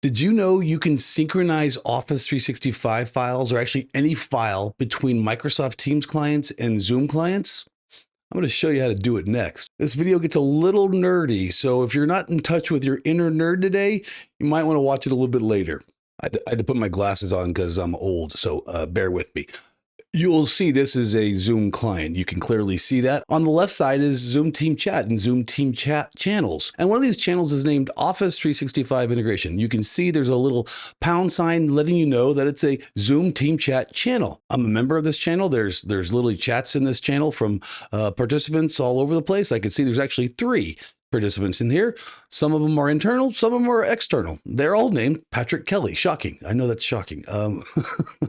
Did you know you can synchronize Office 365 files or actually any file between Microsoft Teams clients and Zoom clients? I'm going to show you how to do it next. This video gets a little nerdy, so if you're not in touch with your inner nerd today, you might want to watch it a little bit later. I had to put my glasses on because I'm old, so bear with me. You'll see this is a Zoom client. You can clearly see that. On the left side is Zoom Team Chat and Zoom Team Chat channels. And one of these channels is named Office 365 Integration. You can see there's a little pound sign letting you know that it's a Zoom Team Chat channel. I'm a member of this channel. There's literally chats in this channel from participants all over the place. I can see there's actually 3 participants in here. Some of them are internal, some of them are external. They're all named Patrick Kelly. Shocking. I know that's shocking.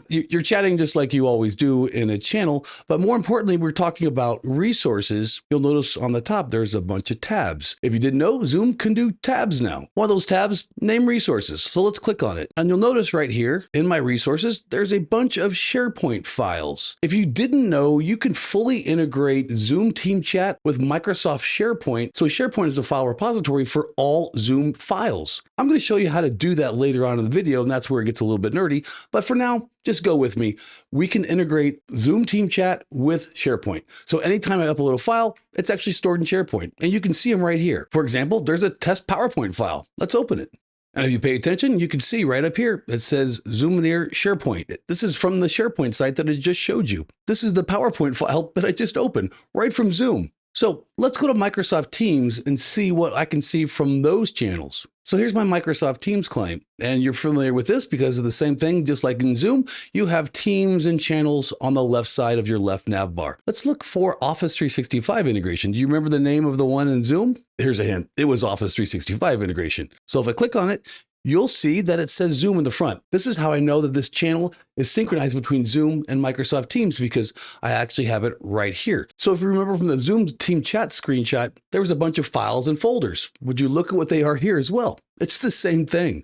You're chatting just like you always do in a channel, but more importantly, we're talking about resources. You'll notice on the top, there's a bunch of tabs. If you didn't know, Zoom can do tabs now. One of those tabs, name resources. So let's click on it. And you'll notice right here in my resources, there's a bunch of Sharepoint files. If you didn't know, you can fully integrate Zoom Team Chat with Microsoft Sharepoint. So Sharepoint is a file repository for all Zoom files. I'm going to show you how to do that later on in the video, and that's where it gets a little bit nerdy. But for now, just go with me. We can integrate Zoom Team Chat with SharePoint. So anytime I upload a file, it's actually stored in SharePoint, and you can see them right here. For example, there's a test PowerPoint file. Let's open it. And if you pay attention, you can see right up here, it says Zoom near SharePoint. This is from the SharePoint site that I just showed you. This is the PowerPoint file that I just opened right from Zoom. So let's go to Microsoft Teams and see what I can see from those channels. So here's my Microsoft Teams client, and you're familiar with this because of the same thing. Just like in Zoom, you have teams and channels on the left side of your left nav bar. Let's look for Office 365 integration. Do you remember the name of the one in Zoom? Here's a hint. It was Office 365 integration. So if I click on it, you'll see that it says Zoom in the front. This is how I know that this channel is synchronized between Zoom and Microsoft Teams because I actually have it right here. So if you remember from the Zoom Team Chat screenshot, there was a bunch of files and folders. Would you look at what they are here as well? It's the same thing.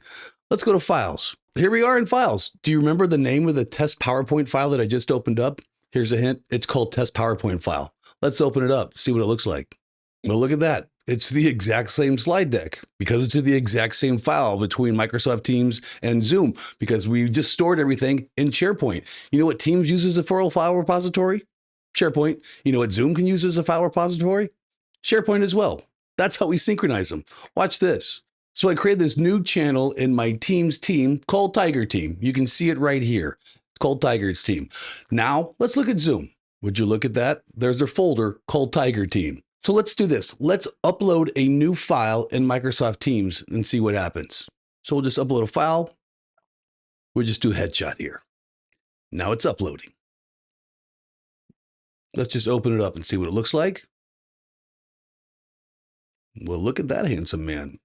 Let's go to Files. Here we are in Files. Do you remember the name of the test PowerPoint file that I just opened up? Here's a hint. It's called test PowerPoint file. Let's open it up, see what it looks like. Well, look at that. It's the exact same slide deck because it's the exact same file between Microsoft Teams and Zoom because we just stored everything in SharePoint. You know what Teams uses for a file repository? SharePoint. You know what Zoom can use as a file repository? SharePoint as well. That's how we synchronize them. Watch this. So I created this new channel in my Teams team called Tiger Team. You can see it right here. It's called Tiger's Team. Now let's look at Zoom. Would you look at that? There's a folder called Tiger Team. So let's do this. Let's upload a new file in Microsoft Teams and see what happens. So we'll just upload a file. We'll just do headshot here. Now it's uploading. Let's just open it up and see what it looks like. Well, look at that handsome man.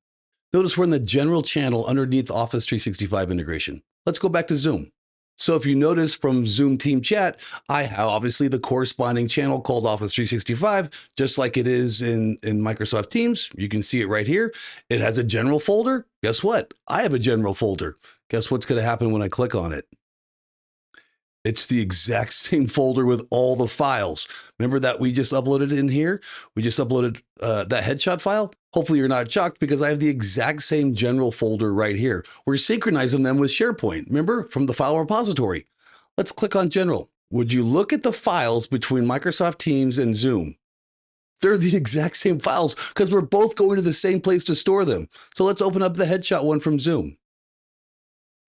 Notice we're in the general channel underneath Office 365 integration. Let's go back to Zoom. So if you notice from Zoom Team Chat, I have obviously the corresponding channel called Office 365, just like it is in Microsoft Teams. You can see it right here. It has a general folder. Guess what? I have a general folder. Guess what's going to happen when I click on it? It's the exact same folder with all the files. Remember that we just uploaded in here? We just uploaded that headshot file. Hopefully you're not shocked because I have the exact same general folder right here. We're synchronizing them with SharePoint. Remember from the file repository. Let's click on general. Would you look at the files between Microsoft Teams and Zoom? They're the exact same files because we're both going to the same place to store them. So let's open up the headshot one from Zoom.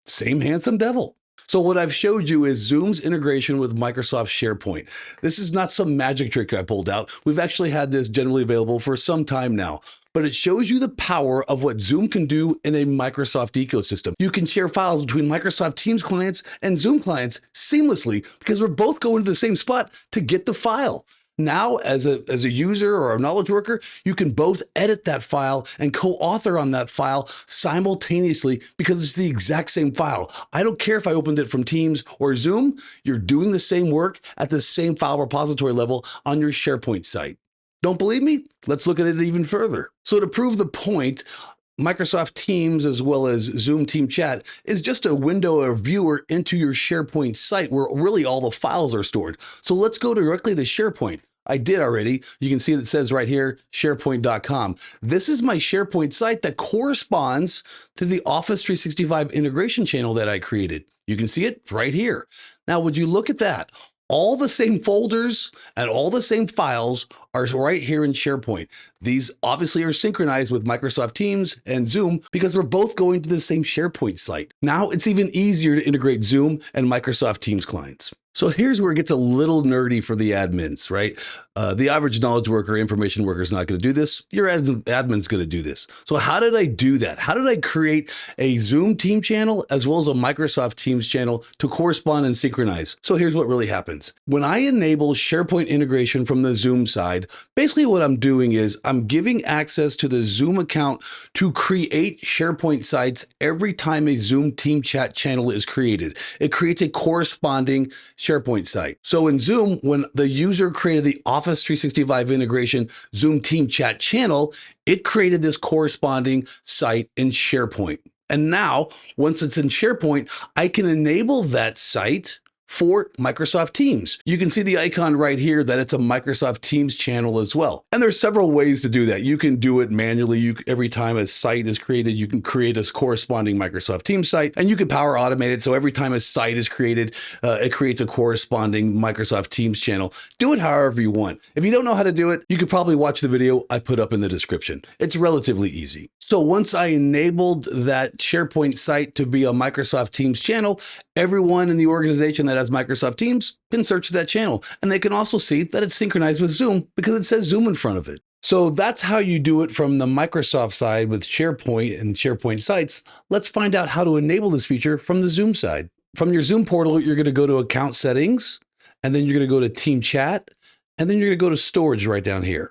Same handsome devil. So what I've showed you is Zoom's integration with Microsoft SharePoint. This is not some magic trick I pulled out. We've actually had this generally available for some time now, but it shows you the power of what Zoom can do in a Microsoft ecosystem. You can share files between Microsoft Teams clients and Zoom clients seamlessly because we're both going to the same spot to get the file. Now, as a user or a knowledge worker, you can both edit that file and co-author on that file simultaneously because it's the exact same file. I don't care if I opened it from Teams or Zoom, you're doing the same work at the same file repository level on your SharePoint site. Don't believe me? Let's look at it even further. So to prove the point, Microsoft Teams as well as Zoom Team Chat is just a window or viewer into your SharePoint site where really all the files are stored. So let's go directly to SharePoint. I did already. You can see it says right here, sharepoint.com. This is my SharePoint site that corresponds to the Office 365 integration channel that I created. You can see it right here. Now, would you look at that? All the same folders and all the same files are right here in SharePoint. These obviously are synchronized with Microsoft Teams and Zoom because we're both going to the same SharePoint site. Now it's even easier to integrate Zoom and Microsoft Teams clients. So here's where it gets a little nerdy for the admins, right? The average knowledge worker, information worker is not going to do this. Your admin's going to do this. So how did I do that? How did I create a Zoom team channel as well as a Microsoft Teams channel to correspond and synchronize? So here's what really happens. When I enable SharePoint integration from the Zoom side, basically what I'm doing is I'm giving access to the Zoom account to create SharePoint sites every time a Zoom team chat channel is created. It creates a corresponding SharePoint site. So in Zoom, when the user created the Office 365 integration Zoom team chat channel, it created this corresponding site in SharePoint. And now, once it's in SharePoint, I can enable that site for Microsoft Teams. You can see the icon right here that it's a Microsoft Teams channel as well. And there's several ways to do that. You can do it manually. Every time a site is created, you can create a corresponding Microsoft Teams site, and you can power automate it. So every time a site is created, it creates a corresponding Microsoft Teams channel. Do it however you want. If you don't know how to do it, you could probably watch the video I put up in the description. It's relatively easy. So once I enabled that SharePoint site to be a Microsoft Teams channel, everyone in the organization that has Microsoft Teams can search that channel. And they can also see that it's synchronized with Zoom because it says Zoom in front of it. So that's how you do it from the Microsoft side with SharePoint and SharePoint sites. Let's find out how to enable this feature from the Zoom side. From your Zoom portal, you're going to go to Account Settings, and then you're going to go to Team Chat, and then you're going to go to Storage right down here.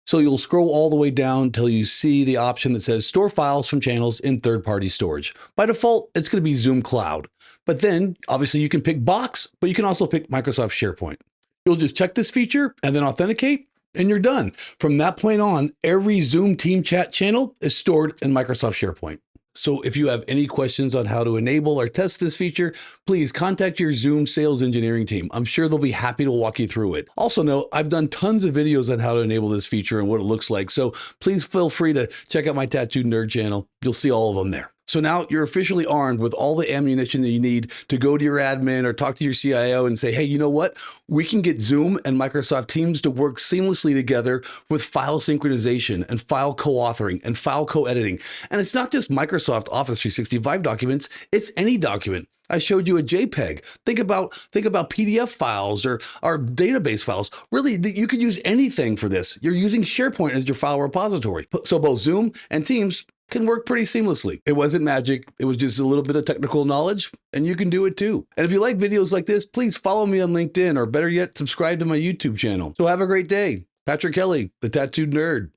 So you'll scroll all the way down till you see the option that says store files from channels in third-party storage. By default, it's going to be Zoom Cloud. But then obviously you can pick Box, but you can also pick Microsoft SharePoint. You'll just check this feature and then authenticate, and you're done. From that point on, every Zoom team chat channel is stored in Microsoft SharePoint. So if you have any questions on how to enable or test this feature, please contact your Zoom sales engineering team. I'm sure they'll be happy to walk you through it. Also note, I've done tons of videos on how to enable this feature and what it looks like. So please feel free to check out my Tattooed Nerd channel. You'll see all of them there. So now you're officially armed with all the ammunition that you need to go to your admin or talk to your CIO and say, hey, you know what? We can get Zoom and Microsoft Teams to work seamlessly together with file synchronization and file co-authoring and file co-editing. And it's not just Microsoft Office 365 documents, it's any document. I showed you a JPEG. Think about PDF files or database files. Really, you could use anything for this. You're using SharePoint as your file repository. So both Zoom and Teams can work pretty seamlessly. It wasn't magic. It was just a little bit of technical knowledge, and you can do it too. And if you like videos like this, please follow me on LinkedIn, or better yet, subscribe to my YouTube channel. So have a great day. Patrick Kelly, the Tattooed Nerd.